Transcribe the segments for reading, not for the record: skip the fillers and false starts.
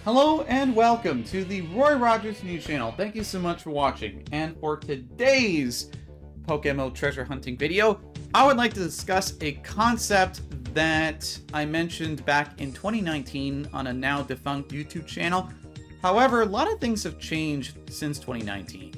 Hello and welcome to the Roy Rogers News Channel. Thank you so much for watching. And for today's PokeMMO treasure hunting video, I would like to discuss a concept that I mentioned back in 2019 on a now defunct YouTube channel. However, a lot of things have changed since 2019.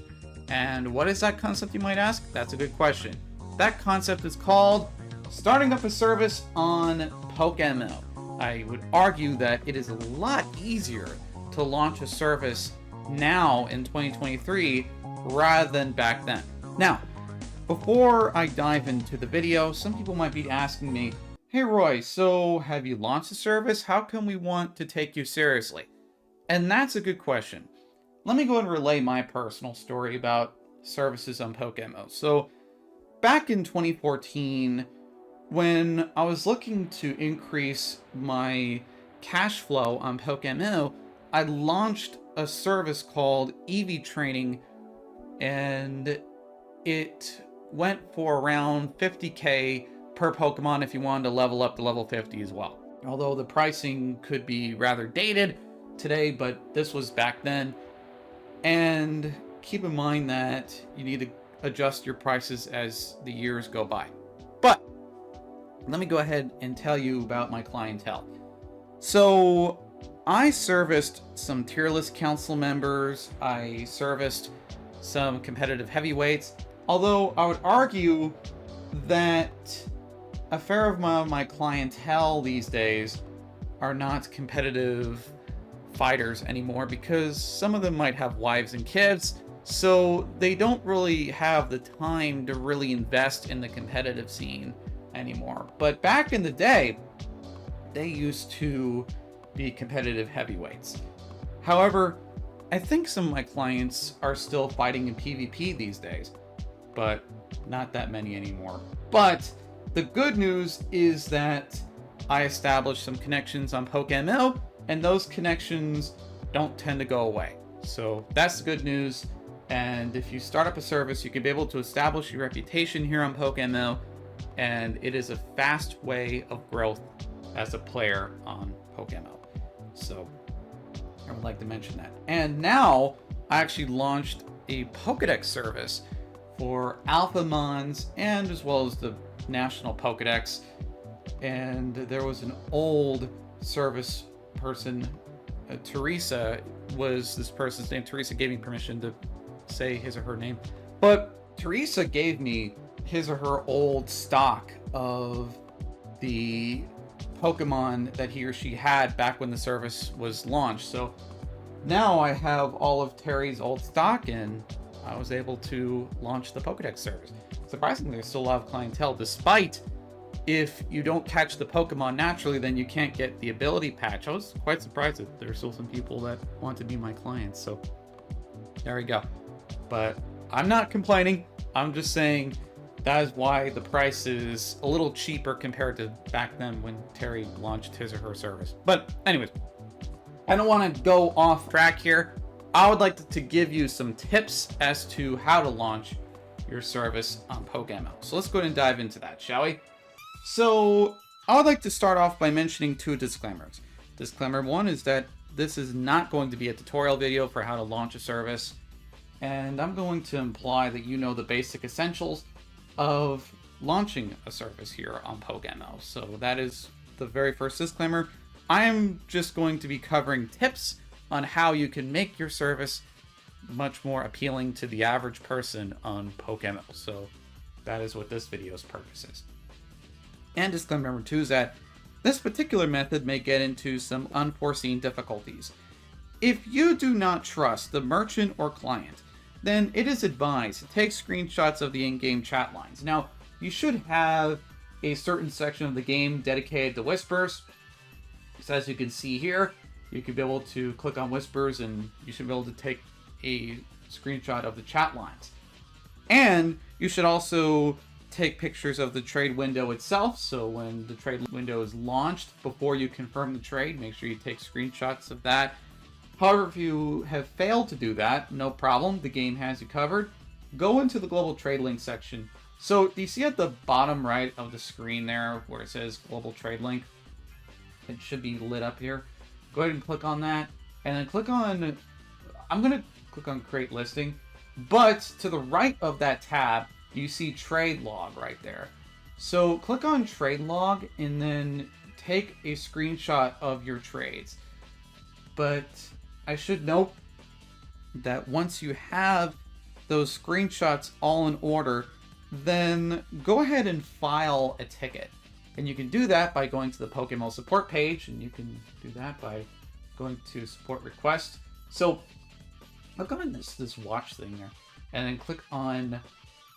And what is that concept, you might ask? That's a good question. That concept is called starting up a service on PokeMMO. I would argue that it is a lot easier to launch a service now in 2023 rather than back then. Now, before I dive into the video, some people might be asking me, hey Roy, so have you launched a service? How come we want to take you seriously? And that's a good question. Let me go and relay my personal story about services on PokeMMO. So back in 2014, when I was looking to increase my cash flow on PokeMMO, I launched a service called EV Training, and it went for around 50k per Pokemon if you wanted to level up to level 50 as well. Although the pricing could be rather dated today, but this was back then. And keep in mind that you need to adjust your prices as the years go by. But let me go ahead and tell you about my clientele. So I serviced some tier list council members. I serviced some competitive heavyweights. Although I would argue that a fair amount of my clientele these days are not competitive fighters anymore because some of them might have wives and kids, so they don't really have the time to really invest in the competitive scene anymore. But back in the day, they used to be competitive heavyweights. However, I think some of my clients are still fighting in PvP these days, but not that many anymore. But the good news is that I established some connections on PokeMMO, and those connections don't tend to go away. So that's the good news. And if you start up a service, you can be able to establish your reputation here on PokeMMO, and it is a fast way of growth as a player on PokeMMO. So I would like to mention that. And now I actually launched a Pokedex service for Alphamons and as well as the National Pokedex. And there was an old service person, Teresa was this person's name. Teresa gave me permission to say his or her name. But Teresa gave me his or her old stock of the Pokemon that he or she had back when the service was launched. So now I have all of Terry's old stock, and I was able to launch the Pokedex service. Surprisingly, there's still a lot of clientele, despite if you don't catch the Pokemon naturally, then you can't get the ability patch. I was quite surprised that there's still some people that want to be my clients. So there we go. But I'm not complaining. I'm just saying that is why the price is a little cheaper compared to back then when Terry launched his or her service. But anyways, I don't want to go off track here. I would like to give you some tips as to how to launch your service on PokeMMO. So let's go ahead and dive into that, shall we? So I would like to start off by mentioning two disclaimers. Disclaimer one is that this is not going to be a tutorial video for how to launch a service, and I'm going to imply that you know the basic essentials of launching a service here on PokeMMO. So that is the very first disclaimer. I am just going to be covering tips on how you can make your service much more appealing to the average person on PokeMMO. So that is what this video's purpose is. And disclaimer number two is that this particular method may get into some unforeseen difficulties. If you do not trust the merchant or client, then it is advised to take screenshots of the in-game chat lines. Now, you should have a certain section of the game dedicated to whispers. So as you can see here, you could be able to click on whispers and you should be able to take a screenshot of the chat lines. And you should also take pictures of the trade window itself. So when the trade window is launched, before you confirm the trade, make sure you take screenshots of that. However, if you have failed to do that, no problem. The game has you covered. Go into the global trade link section. So do you see at the bottom right of the screen there where it says global trade link? It should be lit up here. Go ahead and click on that. and then click on, I'm going to click on create listing, but to the right of that tab, you see trade log right there. So click on trade log and then take a screenshot of your trades. But I should note that once you have those screenshots all in order, then go ahead and file a ticket. And you can do that by going to the PokeMMO support page, and you can do that by going to support request. So click on this watch thing there, and then click on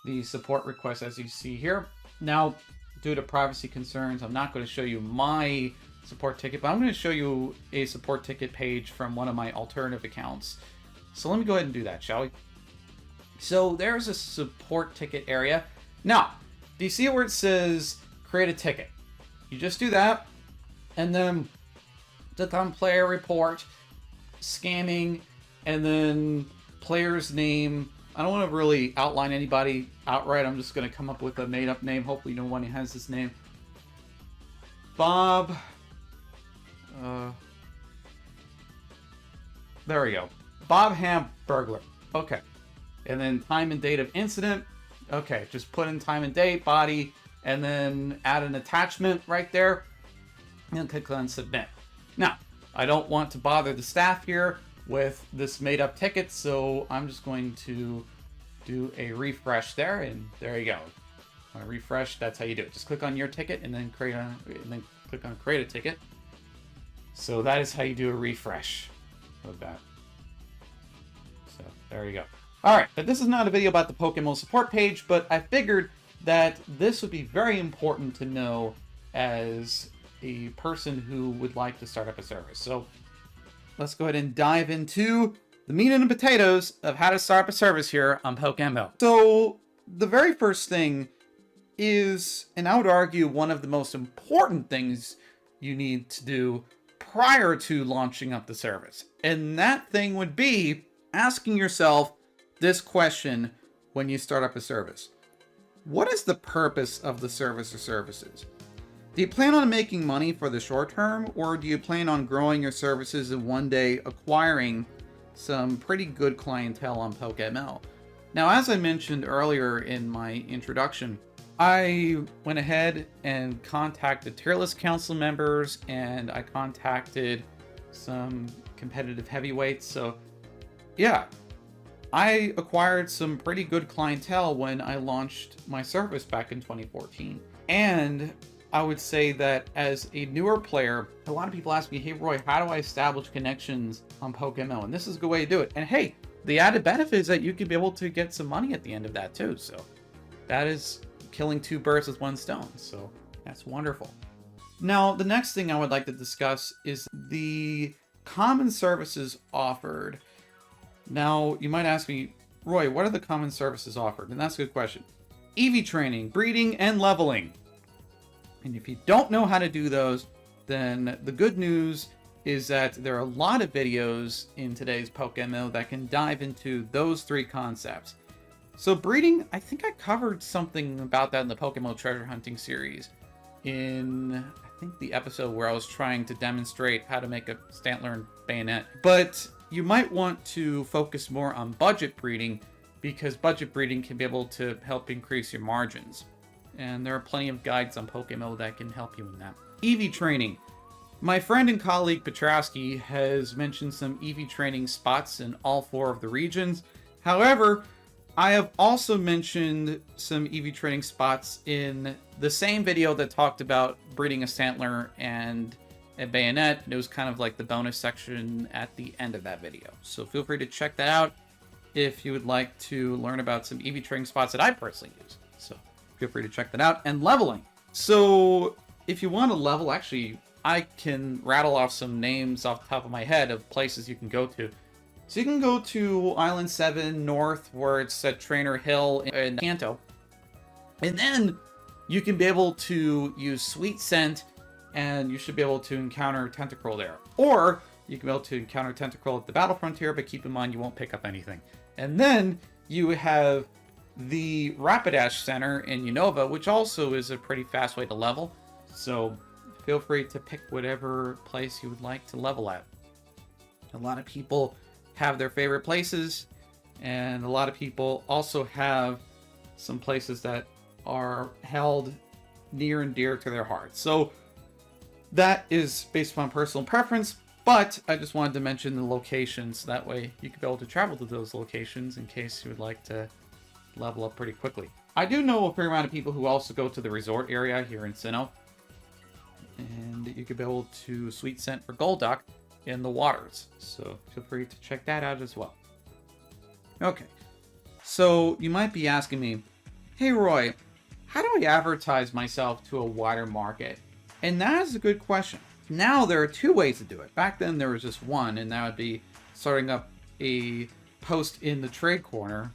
the support request as you see here. Now, due to privacy concerns, I'm not going to show you my support ticket, but I'm going to show you a support ticket page from one of my alternative accounts. So let me go ahead and do that, shall we? So there's a support ticket area. Now, do you see where it says create a ticket? You just do that, and then click on player report, scamming, and then player's name. I don't want to really outline anybody outright. I'm just going to come up with a made-up name. Hopefully no one has this name. Bob. There we go. Bob Hamburglar. Okay. And then time and date of incident. Okay, just put in time and date, body, and then add an attachment right there. And click on submit. Now, I don't want to bother the staff here with this made-up ticket, so I'm just going to do a refresh there, and there you go. When I refresh, that's how you do it. Just click on your ticket and then click on create a ticket. So that is how you do a refresh of that. So there you go. All right, but this is not a video about the PokeMMO support page, but I figured that this would be very important to know as a person who would like to start up a service. So let's go ahead and dive into the meat and potatoes of how to start up a service here on PokeMMO. So the very first thing is, and I would argue one of the most important things you need to do prior to launching up the service. And that thing would be asking yourself this question when you start up a service. What is the purpose of the service or services? Do you plan on making money for the short term, or do you plan on growing your services and one day acquiring some pretty good clientele on PokeMMO? Now, as I mentioned earlier in my introduction, I went ahead and contacted tier list council members, and I contacted some competitive heavyweights. So yeah, I acquired some pretty good clientele when I launched my service back in 2014. And I would say that as a newer player, a lot of people ask me, hey Roy, how do I establish connections on PokeMMO? And this is a good way to do it. And hey, the added benefit is that you can be able to get some money at the end of that too. So that is killing two birds with one stone. So that's wonderful. Now, the next thing I would like to discuss is the common services offered. Now, you might ask me, Roy, what are the common services offered? And that's a good question. EV training, breeding, and leveling. And if you don't know how to do those, then the good news is that there are a lot of videos in today's PokeMMO that can dive into those three concepts. So breeding, I think I covered something about that in the PokeMMO treasure hunting series in, I think, the episode where I was trying to demonstrate how to make a Stantler and Bayonet. But you might want to focus more on budget breeding, because budget breeding can be able to help increase your margins. And there are plenty of guides on PokeMMO that can help you in that. EV training. My friend and colleague Petrowski has mentioned some EV training spots in all 4 of the regions. However, I have also mentioned some EV training spots in the same video that talked about breeding a Stantler and a Bayonet. It was kind of like the bonus section at the end of that video. So feel free to check that out if you would like to learn about some EV training spots that I personally use. So feel free to check that out. And leveling. So if you want to level, actually, I can rattle off some names off the top of my head of places you can go to. So you can go to Island 7 North, where it's at Trainer Hill in Kanto. And then you can be able to use Sweet Scent, and you should be able to encounter Tentacruel there. Or you can be able to encounter Tentacruel at the Battle Frontier, but keep in mind you won't pick up anything. And then you have the Rapidash Center in Unova, which also is a pretty fast way to level. So feel free to pick whatever place you would like to level at. A lot of people have their favorite places, and a lot of people also have some places that are held near and dear to their hearts. So that is based upon personal preference, but I just wanted to mention the locations. That way you could be able to travel to those locations in case you would like to level up pretty quickly. I do know a fair amount of people who also go to the resort area here in Sinnoh, and you could be able to sweet scent for Golduck in the waters, so feel free to check that out as well. Okay, so you might be asking me, hey Roy, how do I advertise myself to a wider market? And that is a good question. Now there are two ways to do it. Back then there was just one, and that would be starting up a post in the trade corner,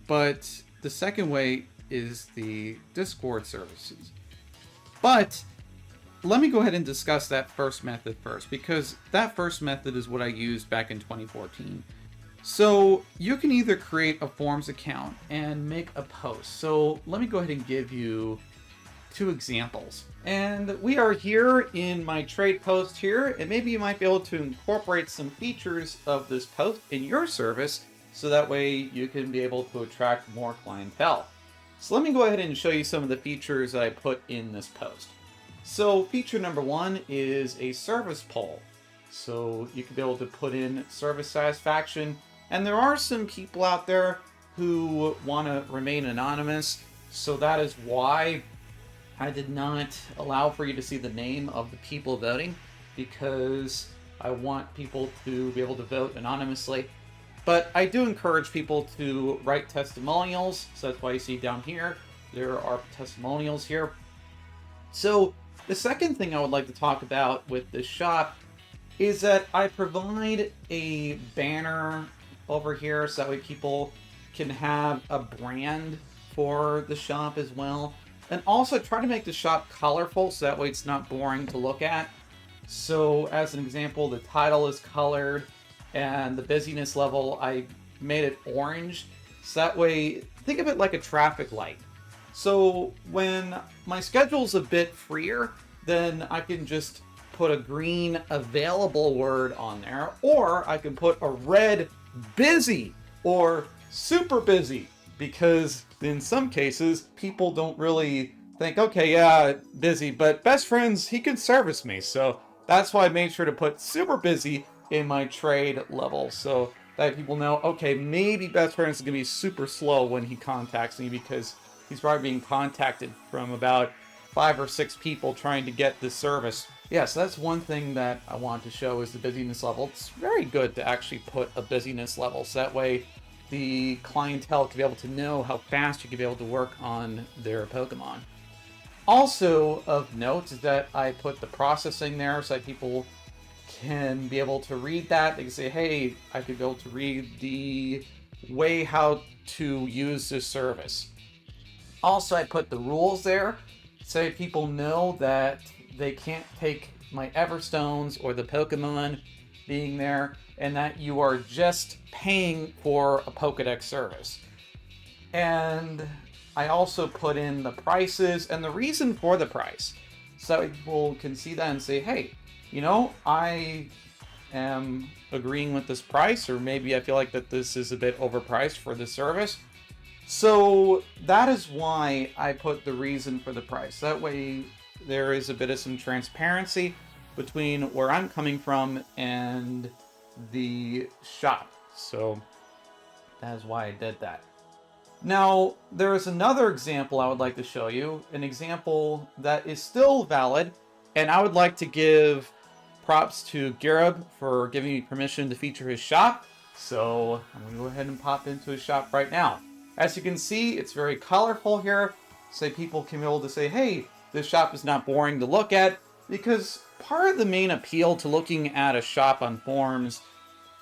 but the second way is the Discord services. But let me go ahead and discuss that first method first, because that first method is what I used back in 2014. So you can either create a forums account and make a post. So let me go ahead and give you two examples. And we are here in my trade post here, and maybe you might be able to incorporate some features of this post in your service, so that way you can be able to attract more clientele. So let me go ahead and show you some of the features that I put in this post. So feature number one is a service poll. So you can be able to put in service satisfaction. And there are some people out there who want to remain anonymous. So that is why I did not allow for you to see the name of the people voting, because I want people to be able to vote anonymously. But I do encourage people to write testimonials. So that's why you see down here, there are testimonials here. So the second thing I would like to talk about with this shop is that I provide a banner over here so that way people can have a brand for the shop as well. And also try to make the shop colorful so that way it's not boring to look at. So as an example, the title is colored and the busyness level, I made it orange. So that way, think of it like a traffic light. So when my schedule's a bit freer, then I can just put a green available word on there, or I can put a red busy or super busy, because in some cases people don't really think, okay, yeah, busy, but best friends, he can service me. So that's why I made sure to put super busy in my trade level, so that people know, okay, maybe best friends is gonna be super slow when he contacts me, because he's probably being contacted from about 5 or 6 people trying to get this service. Yeah, so that's one thing that I want to show is the busyness level. It's very good to actually put a busyness level, so that way the clientele can be able to know how fast you can be able to work on their Pokemon. Also of note is that I put the processing there so that people can be able to read that. They can say, hey, I could be able to read the way how to use this service. Also, I put the rules there so people know that they can't take my Everstones or the Pokemon being there, and that you are just paying for a Pokedex service. And I also put in the prices and the reason for the price, so people can see that and say, hey, you know, I am agreeing with this price, or maybe I feel like that this is a bit overpriced for the service. So that is why I put the reason for the price. That way there is a bit of some transparency between where I'm coming from and the shop. So that is why I did that. Now, there is another example I would like to show you, an example that is still valid, and I would like to give props to Garib for giving me permission to feature his shop. So I'm going to go ahead and pop into his shop right now. As you can see, it's very colorful here, so people can be able to say, hey, this shop is not boring to look at, because part of the main appeal to looking at a shop on forums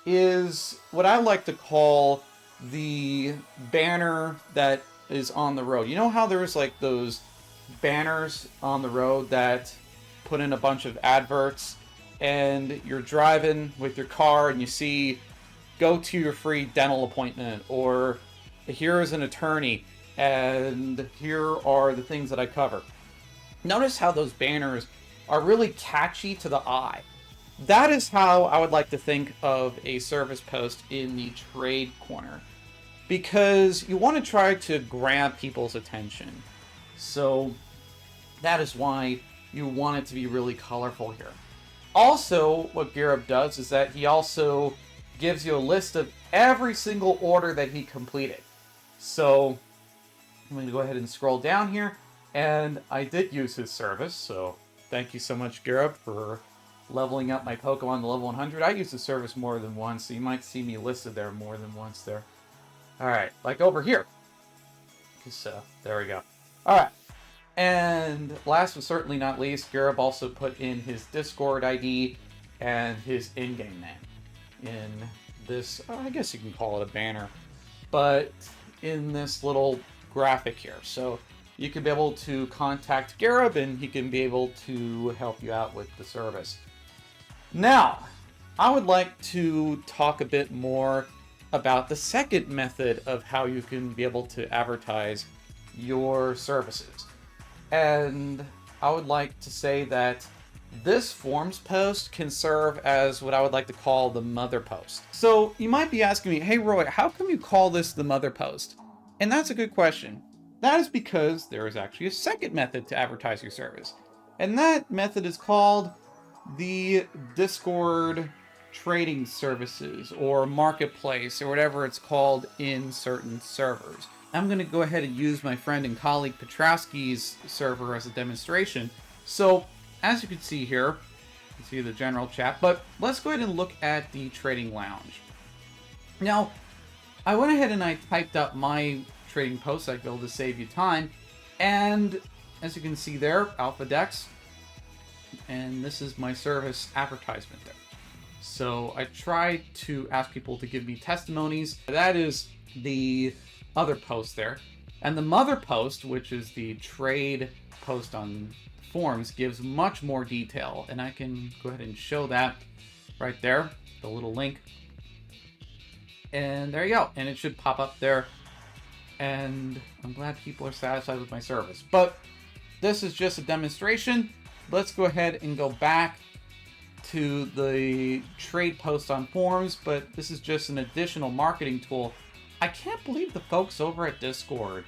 is what I like to call the banner that is on the road. You know how there's like those banners on the road that put in a bunch of adverts, and you're driving with your car and you see, go to your free dental appointment, or here is an attorney, and here are the things that I cover. Notice how those banners are really catchy to the eye. that is how I would like to think of a service post in the trade corner, because you want to try to grab people's attention. So that is why you want it to be really colorful here. Also, what GearUp does is that he also gives you a list of every single order that he completed. So I'm going to go ahead and scroll down here, and I did use his service, so thank you so much, GearUp, for leveling up my Pokemon to level 100. I used the service more than once, so you might see me listed there more than once there. Alright, like over here. So, there we go. Alright. And last but certainly not least, GearUp also put in his Discord ID and his in-game name in this, I guess you can call it a banner, but in this little graphic here. So you can be able to contact GearUp and he can be able to help you out with the service. Now, I would like to talk a bit more about the second method of how you can be able to advertise your services. And I would like to say that this forms post can serve as what I would like to call the mother post. So you might be asking me, hey Roy, how come you call this the mother post? And that's a good question. That is because there is actually a second method to advertise your service. And that method is called the Discord trading services or marketplace or whatever it's called in certain servers. I'm going to go ahead and use my friend and colleague Petrowski's server as a demonstration. So as you can see here, you can see the general chat, but let's go ahead and look at the trading lounge. Now, I went ahead and I typed up my trading post. I'd be able to save you time. And as you can see there, Alpha Dex. And this is my service advertisement there. So I try to ask people to give me testimonies. That is the other post there. And the mother post, which is the trade post on forums, gives much more detail. And I can go ahead and show that right there, the little link. And there you go. And it should pop up there. And I'm glad people are satisfied with my service. But this is just a demonstration. Let's go ahead and go back to the trade post on forums, but this is just an additional marketing tool. I can't believe the folks over at Discord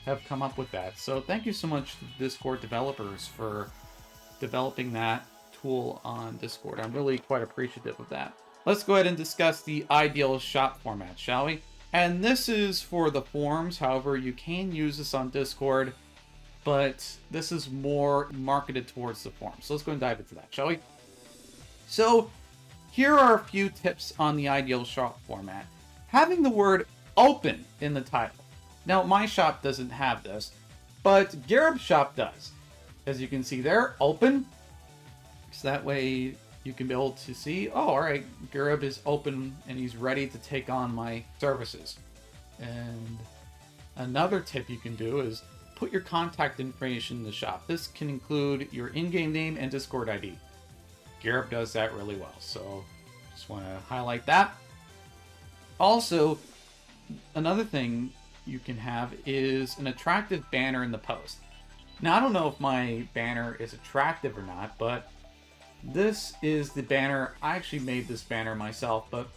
have come up with that. So thank you so much to the Discord developers for developing that tool on Discord. I'm really quite appreciative of that. Let's go ahead and discuss the ideal shop format, shall we? And this is for the forums. However, you can use this on Discord, but this is more marketed towards the forums. So let's go and dive into that, shall we? So here are a few tips on the ideal shop format. Having the word open in the title. Now, my shop doesn't have this, but GearUp's shop does. As you can see there, open. So that way you can be able to see, oh, all right, GearUp is open and he's ready to take on my services. And another tip you can do is put your contact information in the shop. This can include your in-game name and Discord ID. GearUp does that really well, so just want to highlight that. Also, another thing you can have is an attractive banner in the post. Now, I don't know if my banner is attractive or not, but this is the banner. I actually made this banner myself, but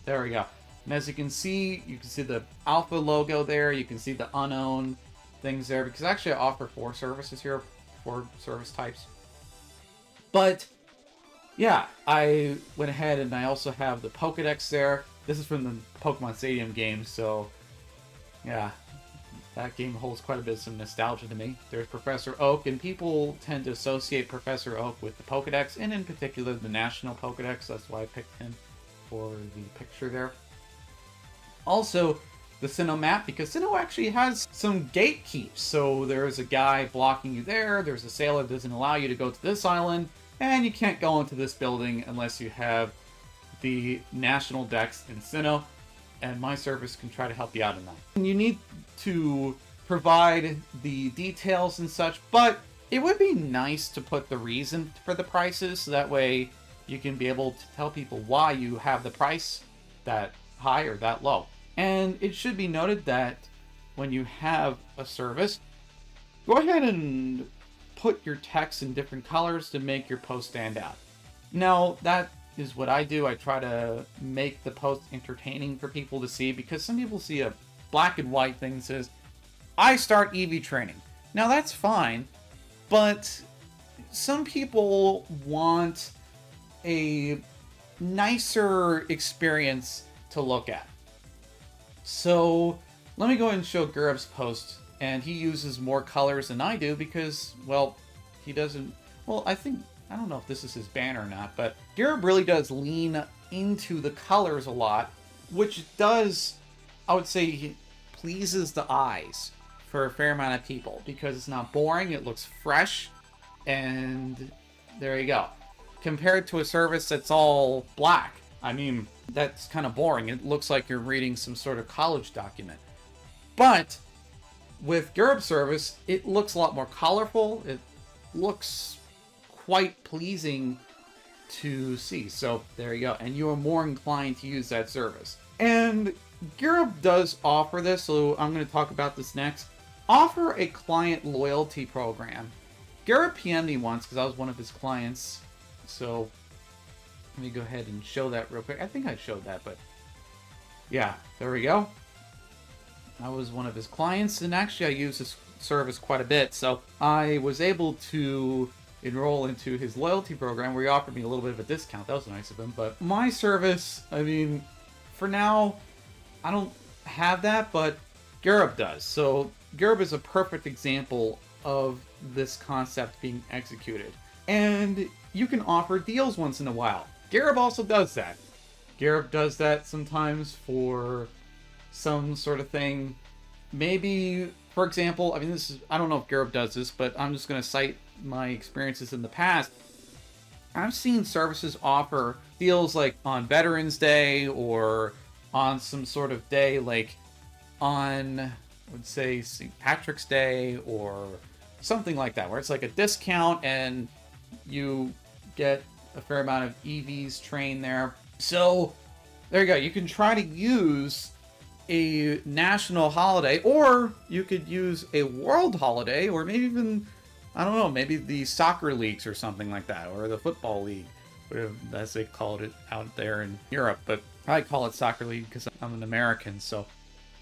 there we go. And as you can see the Alpha logo there. You can see the unknown things there, because actually I offer 4 services here, 4 service types. But yeah, I went ahead and I also have the Pokedex there. This is from the Pokemon Stadium game, so yeah, that game holds quite a bit of some nostalgia to me. There's Professor Oak, and people tend to associate Professor Oak with the Pokedex, and in particular the National Pokedex. That's why I picked him for the picture there. Also, the Sinnoh map, because Sinnoh actually has some gatekeeps. So there's a guy blocking you there, there's a sailor that doesn't allow you to go to this island, and you can't go into this building unless you have the National Dex in Sinnoh, and my service can try to help you out in that. And you need to provide the details and such, but it would be nice to put the reason for the prices, so that way you can be able to tell people why you have the price that high or that low. And it should be noted that when you have a service, go ahead and put your text in different colors to make your post stand out. Now, that is what I do. I try to make the post entertaining for people to see, because some people see a black and white thing that says, I start EV training. Now, that's fine, but some people want a nicer experience to look at. So let me go ahead and show Gurub's post, and he uses more colors than I do because, well, he doesn't, well, I don't know if this is his banner or not, but Gurub really does lean into the colors a lot, which does, I would say, pleases the eyes for a fair amount of people because it's not boring, it looks fresh, and there you go. Compared to a service that's all black, I mean, that's kind of boring. It looks like you're reading some sort of college document. But with Gurub's service, it looks a lot more colorful. It looks quite pleasing to see. So there you go. And you are more inclined to use that service. And Gurub does offer this, so I'm going to talk about this next. Offer a client loyalty program. Gurub PM'd me once because I was one of his clients. So let me go ahead and show that real quick. I think I showed that, but yeah, there we go. I was one of his clients, and actually I use his service quite a bit. So I was able to enroll into his loyalty program where he offered me a little bit of a discount. That was nice of him. But my service, I mean, for now, I don't have that, but Gurub does. So Gurub is a perfect example of this concept being executed. And you can offer deals once in a while. Gurub also does that. Gurub does that sometimes for some sort of thing. Maybe, for example, I mean, I don't know if Gurub does this, but I'm just going to cite my experiences in the past. I've seen services offer deals like on Veterans Day or on some sort of day like on, I would say, St. Patrick's Day or something like that, where it's like a discount and you get a fair amount of EVs trained there. So there you go. You can try to use a national holiday, or you could use a world holiday, or maybe even, I don't know, maybe the soccer leagues or something like that, or the football league, whatever, as they called it out there in Europe. But I call it soccer league because I'm an American, so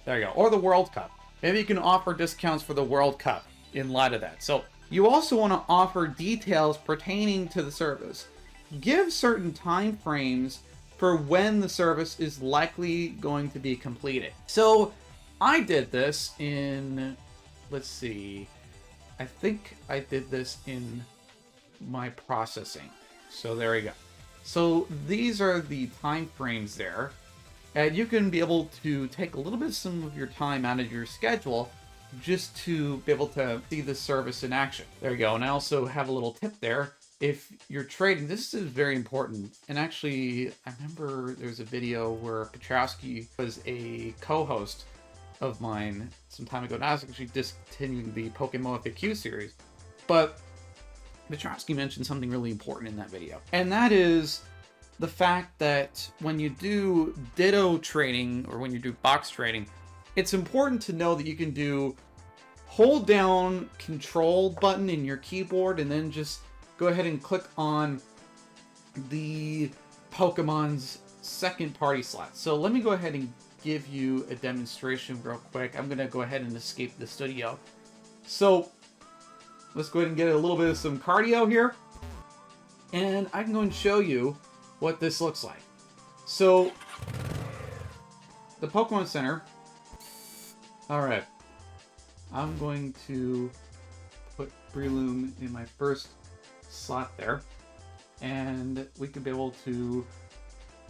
there you go. Or the World Cup. Maybe you can offer discounts for the World Cup in light of that. So you also want to offer details pertaining to the service. Give certain time frames for when the service is likely going to be completed. So I did this in, let's see, I think I did this in my processing. So there you go. So these are the time frames there. And you can be able to take a little bit some of your time out of your schedule just to be able to see the service in action. There you go. And I also have a little tip there. If you're trading, this is very important. And actually, I remember there's a video where Petrowski was a co-host of mine some time ago. Now I was actually discontinuing the PokeMMO FAQ series. But Petrowski mentioned something really important in that video. And that is the fact that when you do Ditto trading, or when you do box trading, it's important to know that you can hold down Control button in your keyboard and then just go ahead and click on the Pokemon's second party slot. So let me go ahead and give you a demonstration real quick. I'm going to go ahead and escape the studio. So let's go ahead and get a little bit of some cardio here. And I can go and show you what this looks like. So the Pokemon Center. Alright. I'm going to put Breloom in my first slot there, and we could be able to,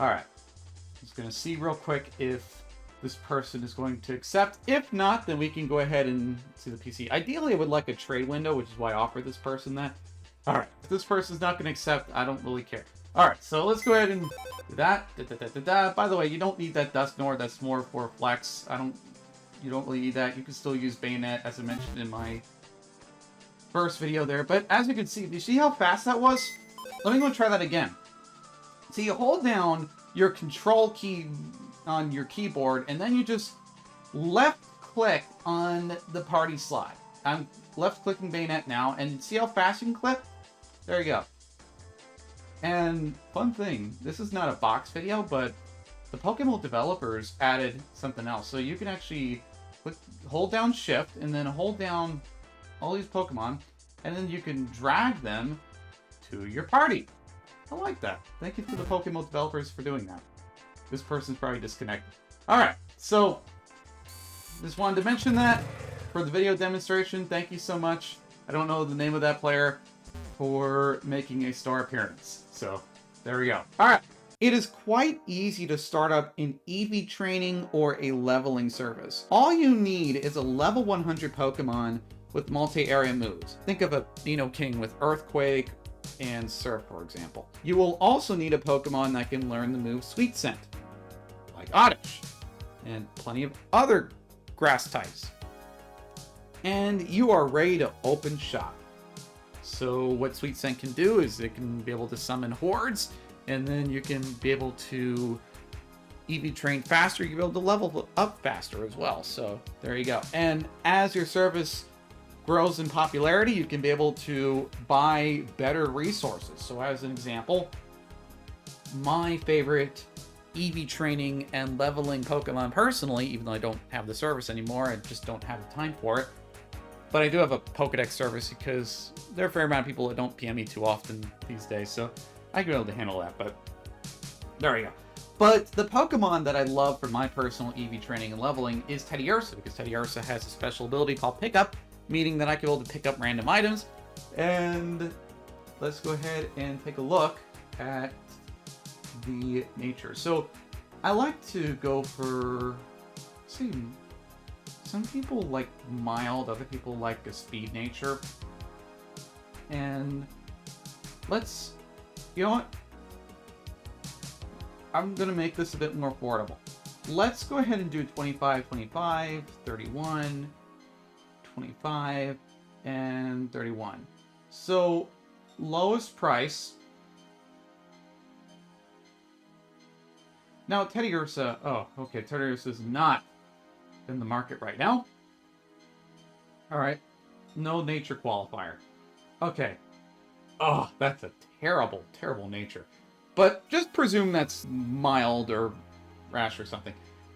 all right, I'm just going to see real quick if this person is going to accept. If not, then we can go ahead and see the PC. Ideally, I would like a trade window, which is why I offer this person that. All right, if this person's not going to accept, I don't really care. All right, so let's go ahead and do that. By the way, you don't need that Dusknoir. That's more for flex. You don't really need that. You can still use Bayonet, as I mentioned in my first video there. But as you can see, do you see how fast that was? Let me go and try that again. So you hold down your Control key on your keyboard, and then you just left click on the party slot. I'm left clicking Bayonet now, and see how fast you can click? There you go. And fun thing, this is not a box video, but the PokeMMO developers added something else. So you can actually hold down Shift and then hold down all these Pokemon, and then you can drag them to your party. I like that. Thank you to the PokeMMO developers for doing that. This person's probably disconnected. Alright, so just wanted to mention that for the video demonstration. Thank you so much. I don't know the name of that player for making a star appearance. So there we go. Alright. It is quite easy to start up an EV training or a leveling service. All you need is a level 100 Pokemon with multi-area moves. Think of a King with Earthquake and Surf, for example. You will also need a Pokemon that can learn the move Sweet Scent, like Oddish, and plenty of other grass types. And you are ready to open shop. So what Sweet Scent can do is it can be able to summon hordes, and then you can be able to EV train faster. You'll be able to level up faster as well. So there you go. And as your service grows in popularity, you can be able to buy better resources. So as an example, my favorite EV training and leveling Pokemon personally, even though I don't have the service anymore, I just don't have the time for it. But I do have a Pokedex service because there are a fair amount of people that don't PM me too often these days, so I can be able to handle that, but there we go. But the Pokemon that I love for my personal EV training and leveling is Teddiursa, because Teddiursa has a special ability called Pickup, meaning that I can be able to pick up random items. And let's go ahead and take a look at the nature. So I like to go for, let's see, some people like mild, other people like a speed nature. And let's, you know what? I'm going to make this a bit more affordable. Let's go ahead and do 25, 25, 31, 25, and 31. So, lowest price. Now, Teddiursa, oh, okay, Teddiursa is not in the market right now. Alright, no nature qualifier. Okay. Oh, that's a terrible, terrible nature. But just presume that's mild or rash or something.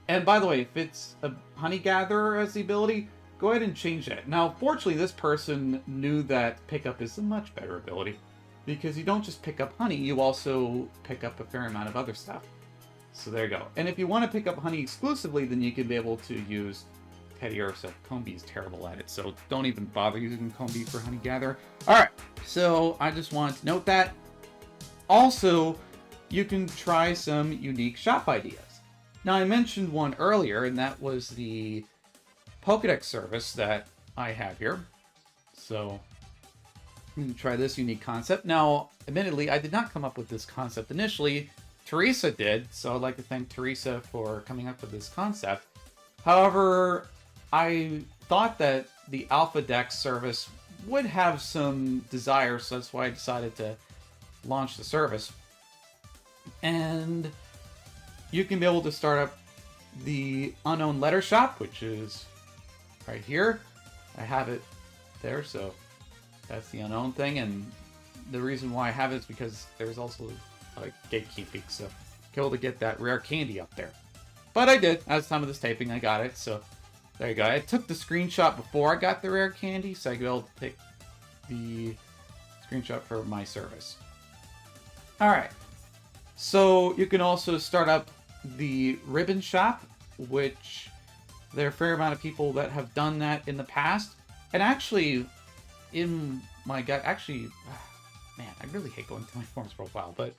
And by the way, if it's a honey gatherer as the ability, go ahead and change that. Now, fortunately, this person knew that pickup is a much better ability, because you don't just pick up honey, you also pick up a fair amount of other stuff. So there you go. And if you want to pick up honey exclusively, then you can be able to use Teddiursa. Combi is terrible at it, so don't even bother using Combi for honey gatherer. Alright, so I just wanted to note that. Also, you can try some unique shop ideas. Now, I mentioned one earlier, and that was the Pokedex service that I have here. So, you can try this unique concept. Now, admittedly, I did not come up with this concept initially. Teresa did, so I'd like to thank Teresa for coming up with this concept. However, I thought that the Alpha Dex service would have some desire, so that's why I decided to launch the service. And you can be able to start up the Unknown Letter Shop, which is right here. I have it there, so that's the unknown thing. And the reason why I have it is because there's also gatekeeping, so be able to get that rare candy up there. But I did. At the time of this taping, I got it, so there you go. I took the screenshot before I got the rare candy, so I could be able to take the screenshot for my service. Alright. So you can also start up the ribbon shop, which there are a fair amount of people that have done that in the past. And actually, in my gut, man, I really hate going to my forums profile, but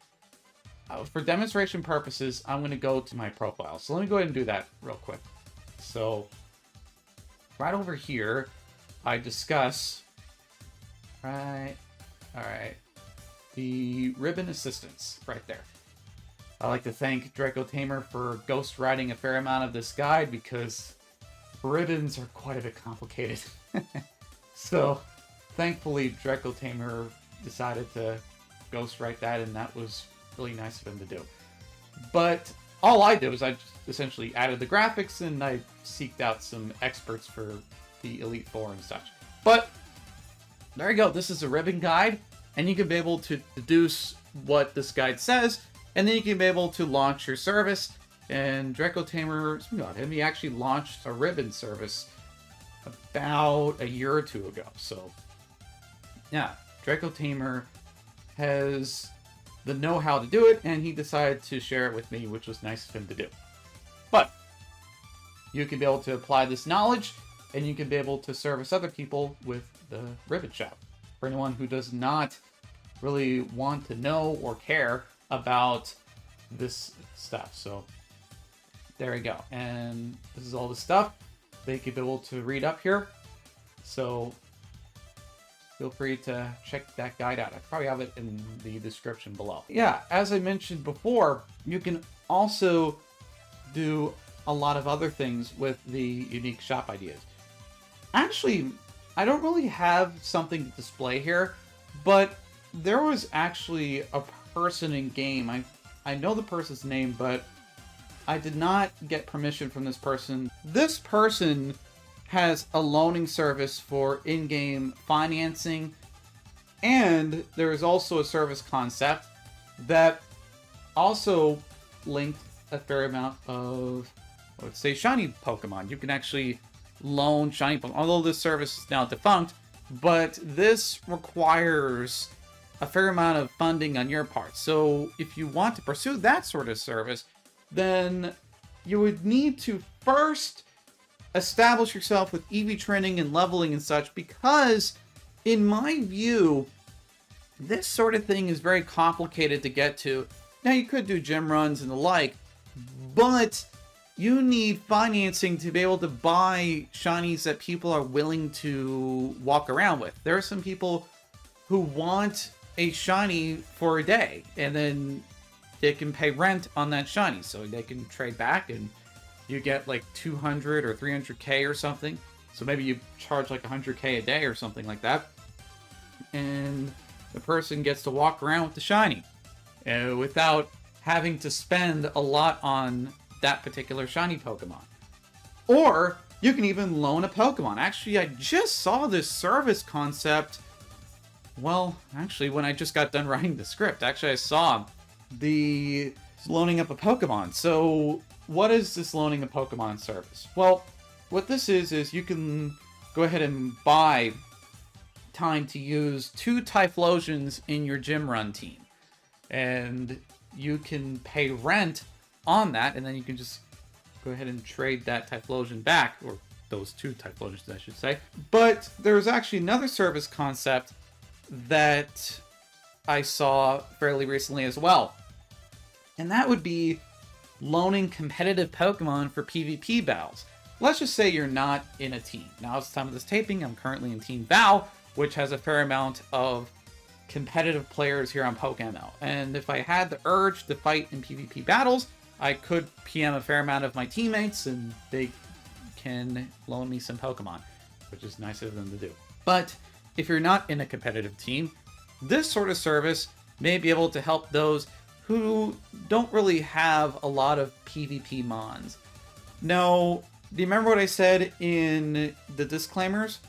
for demonstration purposes, I'm going to go to my profile. So let me go ahead and do that real quick. So right over here, I discuss, alright, the ribbon assistance right there. I'd like to thank Draco Tamer for ghostwriting a fair amount of this guide, because ribbons are quite a bit complicated. So thankfully, Draco Tamer decided to ghostwrite that, and that was really nice of him to do. But all I did was I just essentially added the graphics, and I seeked out some experts for the Elite Four and such. But there you go. This is a ribbon guide, and you can be able to deduce what this guide says, and then you can be able to launch your service. And Draco Tamer, speaking about him, he actually launched a ribbon service about a year or two ago. So, yeah, Draco Tamer has the know-how to do it, and he decided to share it with me, which was nice of him to do. But you can be able to apply this knowledge, and you can be able to service other people with the ribbon shop. For anyone who does not really want to know or care about this stuff. So there we go. And this is all the stuff that you can be able to read up here. So feel free to check that guide out. I probably have it in the description below. Yeah, as I mentioned before, you can also do a lot of other things with the unique shop ideas. Actually, I don't really have something to display here, but there was actually a person in game. I know the person's name, but I did not get permission from this person. This person has a loaning service for in-game financing, and there is also a service concept that also linked a fair amount of, let's say, shiny Pokemon. You can actually loan shiny Pokemon, although this service is now defunct, but this requires a fair amount of funding on your part. So if you want to pursue that sort of service, then you would need to first establish yourself with EV training and leveling and such, because in my view, this sort of thing is very complicated to get to. Now, you could do gym runs and the like, but you need financing to be able to buy shinies that people are willing to walk around with. There are some people who want a shiny for a day, and then they can pay rent on that shiny, so they can trade back, and you get like 200 or 300k or something. So maybe you charge like 100k a day or something like that, and the person gets to walk around with the shiny without having to spend a lot on that particular shiny Pokemon. Or you can even loan a Pokemon. Actually, I just saw this service concept. Well, actually, when I just got done writing the script, actually I saw the loaning up a Pokemon. So what is this loaning a Pokemon service? Well, what this is you can go ahead and buy time to use 2 Typhlosions in your gym run team. And you can pay rent on that, and then you can just go ahead and trade that Typhlosion back, or those 2 Typhlosions, I should say. But there's actually another service concept that I saw fairly recently as well, and that would be loaning competitive Pokemon for PvP battles. Let's just say you're not in a team. Now, at the time of this taping, I'm currently in Team Val, which has a fair amount of competitive players here on PokeMMO. And if I had the urge to fight in PvP battles, I could PM a fair amount of my teammates, and they can loan me some Pokemon, which is nice of them to do. But if you're not in a competitive team, this sort of service may be able to help those who don't really have a lot of PvP mons. Now, do you remember what I said in the disclaimers?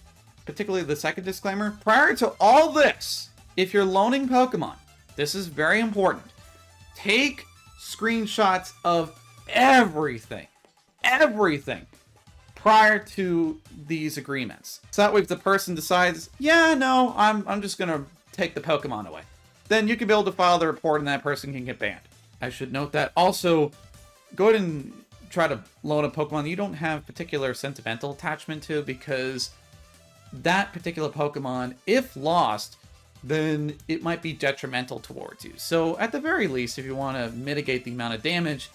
Particularly the second disclaimer? Prior to all this, if you're loaning Pokemon, this is very important. Take screenshots of everything prior to these agreements. So that way if the person decides, yeah, no, I'm just gonna take the Pokemon away, then you can be able to file the report and that person can get banned. I should note that. Also, go ahead and try to loan a Pokemon you don't have particular sentimental attachment to, because that particular Pokemon, if lost, then it might be detrimental towards you. So at the very least, if you want to mitigate the amount of damage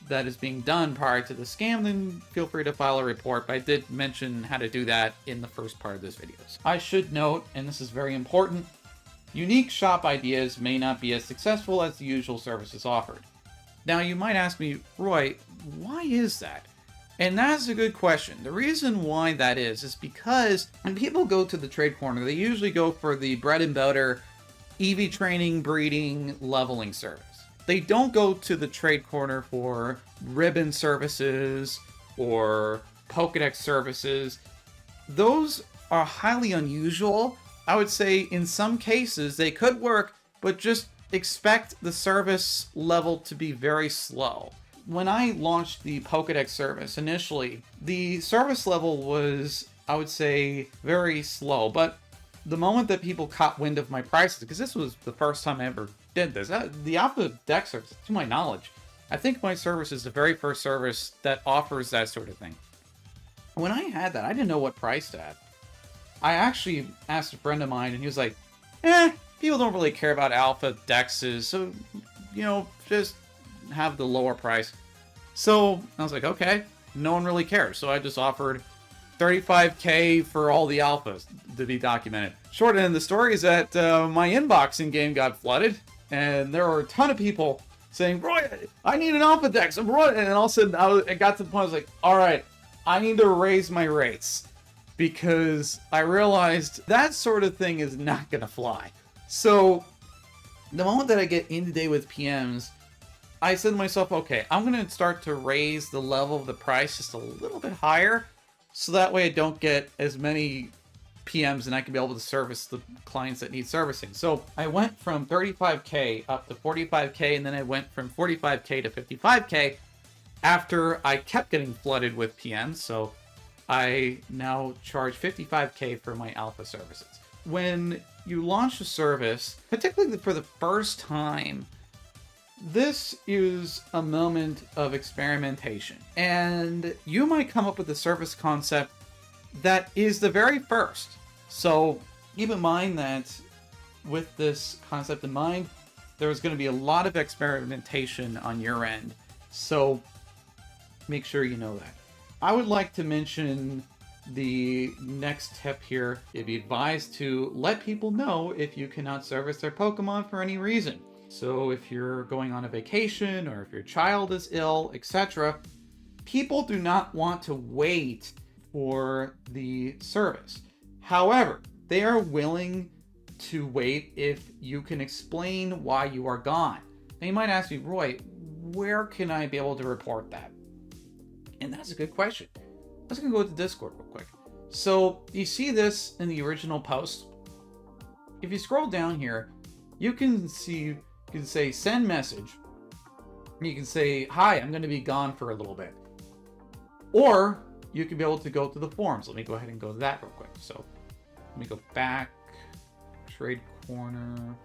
that is being done prior to the scam, then feel free to file a report. But I did mention how to do that in the first part of this video. I should note, and this is very important, unique shop ideas may not be as successful as the usual services offered. Now you might ask me, Roy, why is that? And that's a good question. The reason why that is because when people go to the trade corner, they usually go for the bread and butter EV training, breeding, leveling service. They don't go to the trade corner for ribbon services or Pokedex services. Those are highly unusual. I would say in some cases they could work, but just expect the service level to be very slow. When I launched the Pokédex service initially, the service level was, I would say, very slow. But the moment that people caught wind of my prices, because this was the first time I ever did this, the Alpha Deck service, to my knowledge, I think my service is the very first service that offers that sort of thing. When I had that, I didn't know what price to add. I actually asked a friend of mine, and he was like, people don't really care about Alpha Dexes, so, just have the lower price. So I was like, okay, no one really cares. So I just offered $35K for all the alphas to be documented. Short end of the story is that my inbox in game got flooded, and there were a ton of people saying, Roy, I need an alpha dex. And all of a sudden I got to the point I was like, all right, I need to raise my rates, because I realized that sort of thing is not going to fly. So the moment that I get into day with PMs, I said to myself, okay, I'm going to start to raise the level of the price just a little bit higher, so that way I don't get as many PMs and I can be able to service the clients that need servicing. So I went from 35K up to 45K, and then I went from 45K to 55K after I kept getting flooded with PMs. So I now charge 55K for my alpha services. When you launch a service, particularly for the first time, this is a moment of experimentation, and you might come up with a service concept that is the very first. So keep in mind that with this concept in mind, there's going to be a lot of experimentation on your end. So make sure you know that. I would like to mention the next tip here. It'd be advised to let people know if you cannot service their Pokemon for any reason. So if you're going on a vacation, or if your child is ill, etc., people do not want to wait for the service. However, they are willing to wait if you can explain why you are gone. Now you might ask me, Roy, where can I be able to report that? And that's a good question. Let's go to Discord real quick. So you see this in the original post. If you scroll down here, you can see, you can say send message. You can say, hi, I'm going to be gone for a little bit. Or you can be able to go to the forums. Let me go ahead and go to that real quick. So let me go back, trade corner.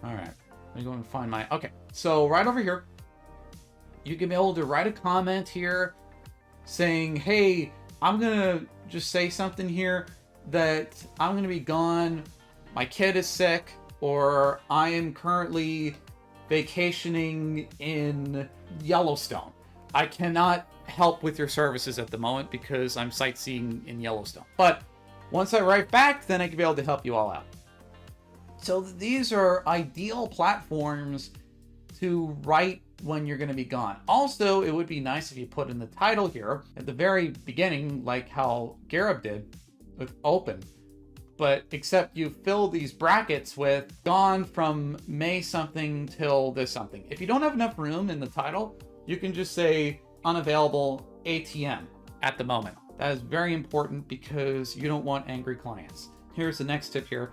All right, let me go and find my, okay. So right over here, you can be able to write a comment here saying, hey, I'm going to just say something here that I'm going to be gone. My kid is sick, or I am currently vacationing in Yellowstone. I cannot help with your services at the moment because I'm sightseeing in Yellowstone. But once I write back, then I can be able to help you all out. So these are ideal platforms to write when you're going to be gone. Also, it would be nice if you put in the title here at the very beginning, like how Garib did with open, but except you fill these brackets with gone from May something till this something. If you don't have enough room in the title, you can just say unavailable ATM at the moment. That is very important because you don't want angry clients. Here's the next tip here.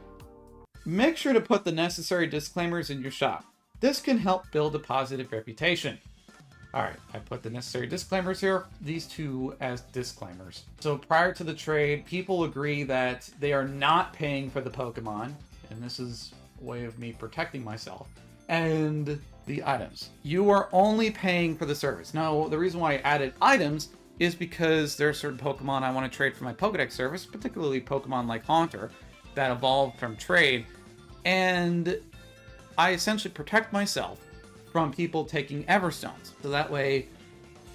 Make sure to put the necessary disclaimers in your shop. This can help build a positive reputation. All right, I put the necessary disclaimers here, these two as disclaimers. So prior to the trade, people agree that they are not paying for the Pokemon, and this is a way of me protecting myself, and the items. You are only paying for the service. Now, the reason why I added items is because there are certain Pokemon I want to trade for my Pokedex service, particularly Pokemon like Haunter, that evolved from trade, and I essentially protect myself from people taking Everstones. So that way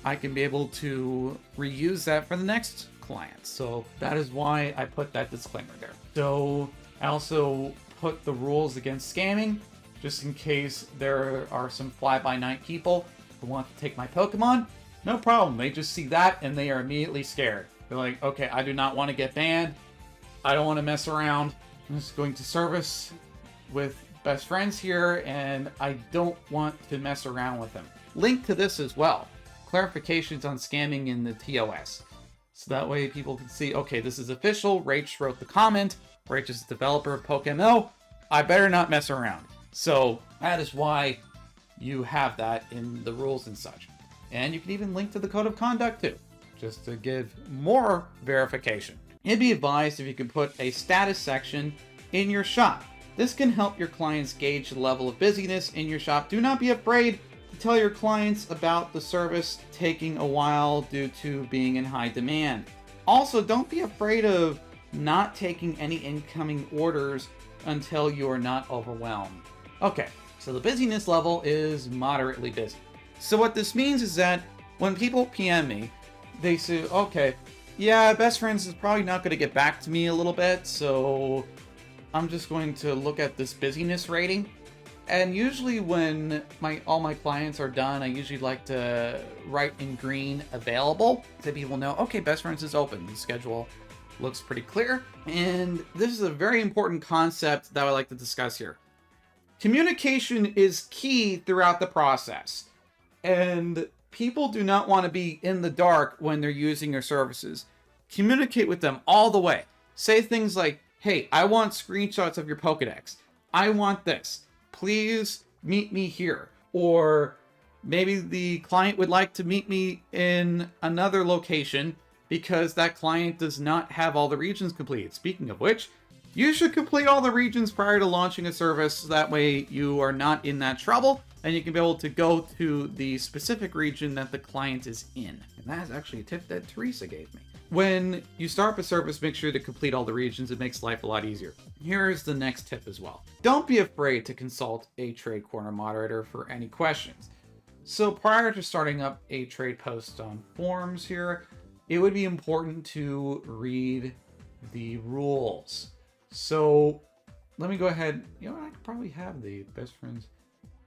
I can be able to reuse that for the next client. So that is why I put that disclaimer there. So I also put the rules against scamming, just in case there are some fly-by-night people who want to take my Pokemon. No problem. They just see that and they are immediately scared. They're like, okay, I do not want to get banned. I don't want to mess around. I'm just going to service with best friends here, and I don't want to mess around with them. Link to this as well. Clarifications on scamming in the TOS. So that way people can see, okay, this is official. Rach wrote the comment. Rach is the developer of PokeMMO. I better not mess around. So that is why you have that in the rules and such. And you can even link to the code of conduct too, just to give more verification. It'd be advised if you can put a status section in your shop. This can help your clients gauge the level of busyness in your shop. Do not be afraid to tell your clients about the service taking a while due to being in high demand. Also, don't be afraid of not taking any incoming orders until you are not overwhelmed. Okay, so the busyness level is moderately busy. So what this means is that when people PM me, they say, okay, yeah, best friends is probably not going to get back to me a little bit, so I'm just going to look at this busyness rating. And usually when all my clients are done, I usually like to write in green available so people know, okay, best friends is open. The schedule looks pretty clear. And this is a very important concept that I like to discuss here. Communication is key throughout the process. And people do not want to be in the dark when they're using your services. Communicate with them all the way. Say things like, hey, I want screenshots of your Pokedex. I want this. Please meet me here. Or maybe the client would like to meet me in another location because that client does not have all the regions completed. Speaking of which, you should complete all the regions prior to launching a service. So that way you are not in that trouble and you can be able to go to the specific region that the client is in. And that is actually a tip that Teresa gave me. When you start a service, make sure to complete all the regions. It makes life a lot easier. Here's the next tip as well. Don't be afraid to consult a Trade Corner moderator for any questions. So prior to starting up a trade post on forums here, it would be important to read the rules. So let me go ahead. You know what? I could probably have the best friends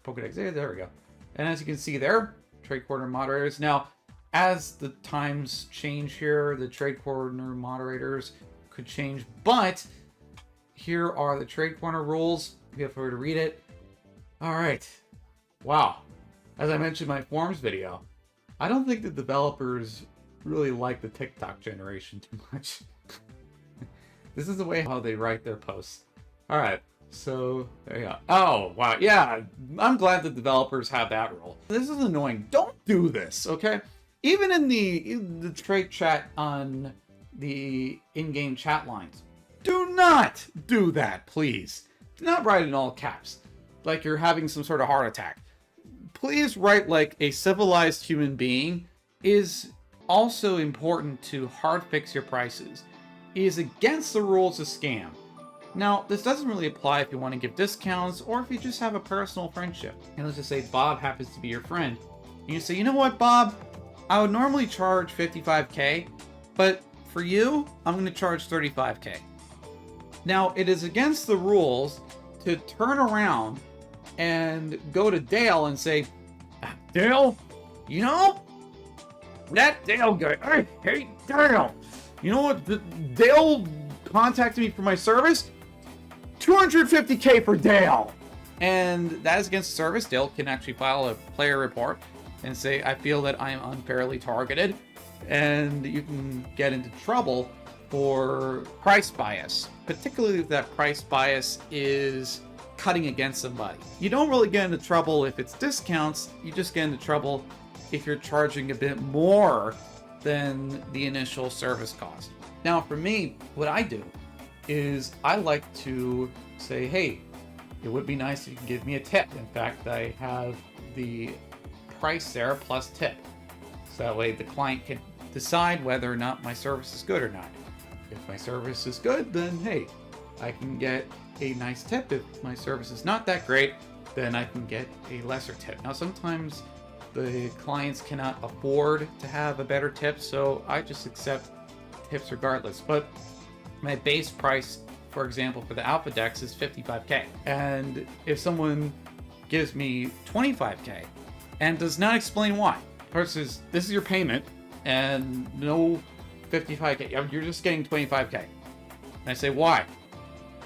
Pokedex. There we go. And as you can see there, Trade Corner moderators. Now, as the times change here, the Trade Corner moderators could change, but here are the Trade Corner rules. Feel free to read it. All right. Wow. As I mentioned in my forums video, I don't think the developers really like the TikTok generation too much. This is the way how they write their posts. All right. So there you go. Oh, wow. Yeah, I'm glad the developers have that rule. This is annoying. Don't do this, okay? Even in the trade chat on the in-game chat lines, do not do that, please. Do not write in all caps, like you're having some sort of heart attack. Please write like a civilized human being. Is also important to hard fix your prices. It is against the rules to scam. Now, this doesn't really apply if you want to give discounts or if you just have a personal friendship. And let's just say Bob happens to be your friend. And you say, you know what, Bob? I would normally charge 55K, but for you, I'm going to charge 35K. Now, it is against the rules to turn around and go to Dale and say, Dale, you know, that Dale guy, I hate Dale. You know what? Dale contacted me for my service. 250K for Dale. And that is against the service. Dale can actually file a player report and say, I feel that I am unfairly targeted. And you can get into trouble for price bias, particularly if that price bias is cutting against somebody. You don't really get into trouble if it's discounts. You just get into trouble if you're charging a bit more than the initial service cost. Now, for me, what I do is I like to say, hey, it would be nice if you can give me a tip. In fact, I have the price there plus tip. So that way the client can decide whether or not my service is good or not. If my service is good, then hey, I can get a nice tip. If my service is not that great, then I can get a lesser tip. Now, sometimes the clients cannot afford to have a better tip, so I just accept tips regardless. But my base price, for example, for the Alpha Dex is 55K. And if someone gives me 25K and does not explain why, versus this is your payment and no 55K, you're just getting 25K. And I say, why?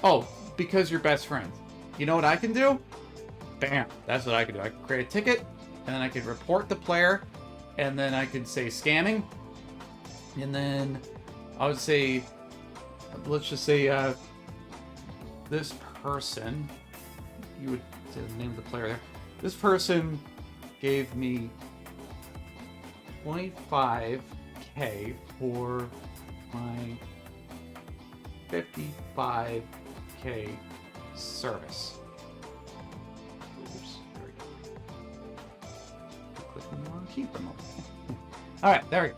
Oh, because you're best friends. You know what I can do? Bam, that's what I can do. I can create a ticket, and then I can report the player, and then I could say scamming, and then I would say, let's just say this person you would say the name of the player there. This person gave me 25K for my 55K service. Oops, there we go. Click on the wrong key for a moment. All right, there we go.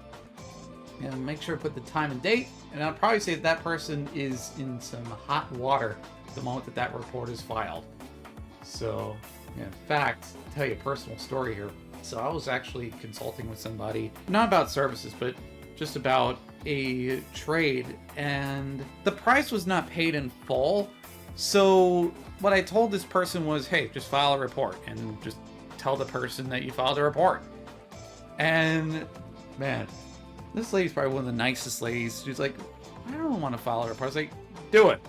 And make sure to put the time and date. And I'll probably say that person is in some hot water the moment that that report is filed. So, in fact, I'll tell you a personal story here. So I was actually consulting with somebody, not about services, but just about a trade, and the price was not paid in full. So what I told this person was, hey, just file a report and just tell the person that you filed a report. And man, this lady's probably one of the nicest ladies. She's like, I don't want to file a report. I was like, do it.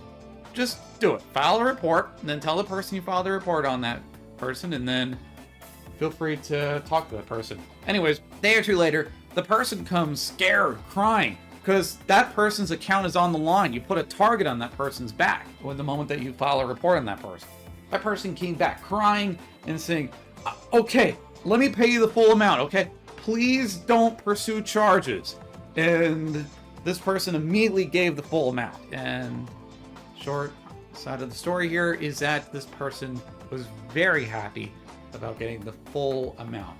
Just do it. File a report, and then tell the person you filed a report on that person, and then feel free to talk to that person. Anyways, a day or two later, the person comes scared, crying, because that person's account is on the line. You put a target on that person's back when the moment that you file a report on that person. That person came back crying and saying, okay, let me pay you the full amount, okay? Please don't pursue charges. And this person immediately gave the full amount. And short side of the story here is that this person was very happy about getting the full amount.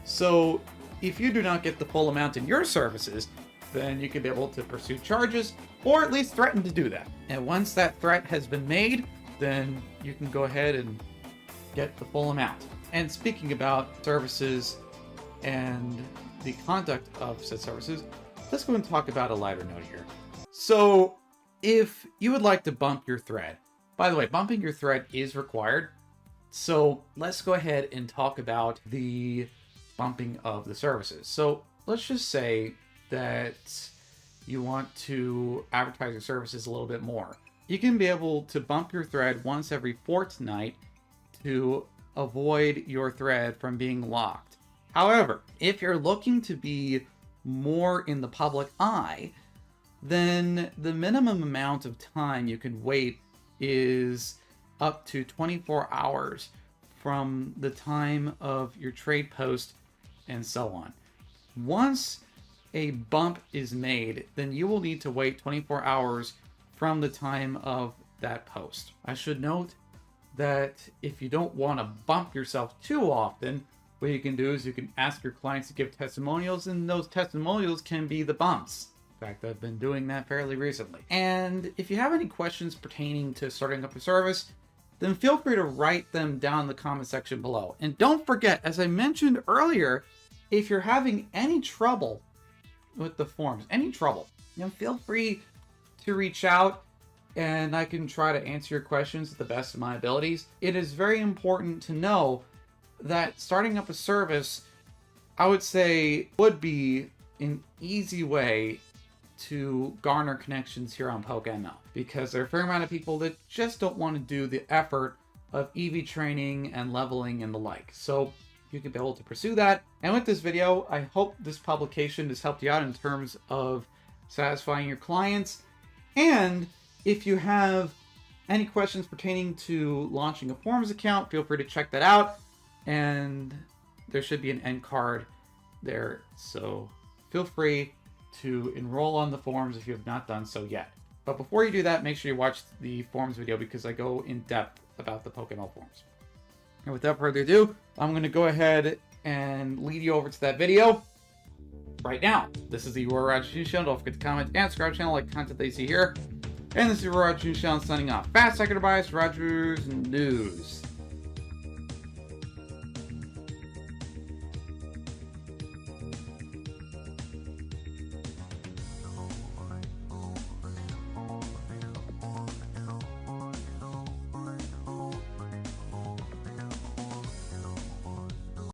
So if you do not get the full amount in your services, then you could be able to pursue charges or at least threaten to do that. And once that threat has been made, then you can go ahead and get the full amount. And speaking about services and the conduct of said services, let's go and talk about a lighter note here. So if you would like to bump your thread, by the way, bumping your thread is required. So let's go ahead and talk about the bumping of the services. So let's just say that you want to advertise your services a little bit more. You can be able to bump your thread once every fortnight to avoid your thread from being locked. However, if you're looking to be more in the public eye, then the minimum amount of time you can wait is up to 24 hours from the time of your trade post and so on. Once a bump is made, then you will need to wait 24 hours from the time of that post. I should note that if you don't want to bump yourself too often, what you can do is you can ask your clients to give testimonials, and those testimonials can be the bumps. In fact, I've been doing that fairly recently. And if you have any questions pertaining to starting up a service, then feel free to write them down in the comment section below. And don't forget, as I mentioned earlier, if you're having any trouble with the forms, feel free to reach out and I can try to answer your questions to the best of my abilities. It is very important to know that starting up a service, I would say, would be an easy way to garner connections here on PokeMMO, because there are a fair amount of people that just don't want to do the effort of EV training and leveling and the like. So you can be able to pursue that. And with this video, I hope this publication has helped you out in terms of satisfying your clients. And if you have any questions pertaining to launching a forums account, feel free to check that out. And there should be an end card there. So feel free to enroll on the forums if you have not done so yet. But before you do that, make sure you watch the forums video because I go in depth about the PokeMMO forums. And without further ado, I'm going to go ahead and lead you over to that video right now. This is the Roy Rogers News Channel. Don't forget to comment and subscribe to the channel, like content that you see here. And this is Roy Rogers News Channel signing off. Fast, second, advice, Rogers News.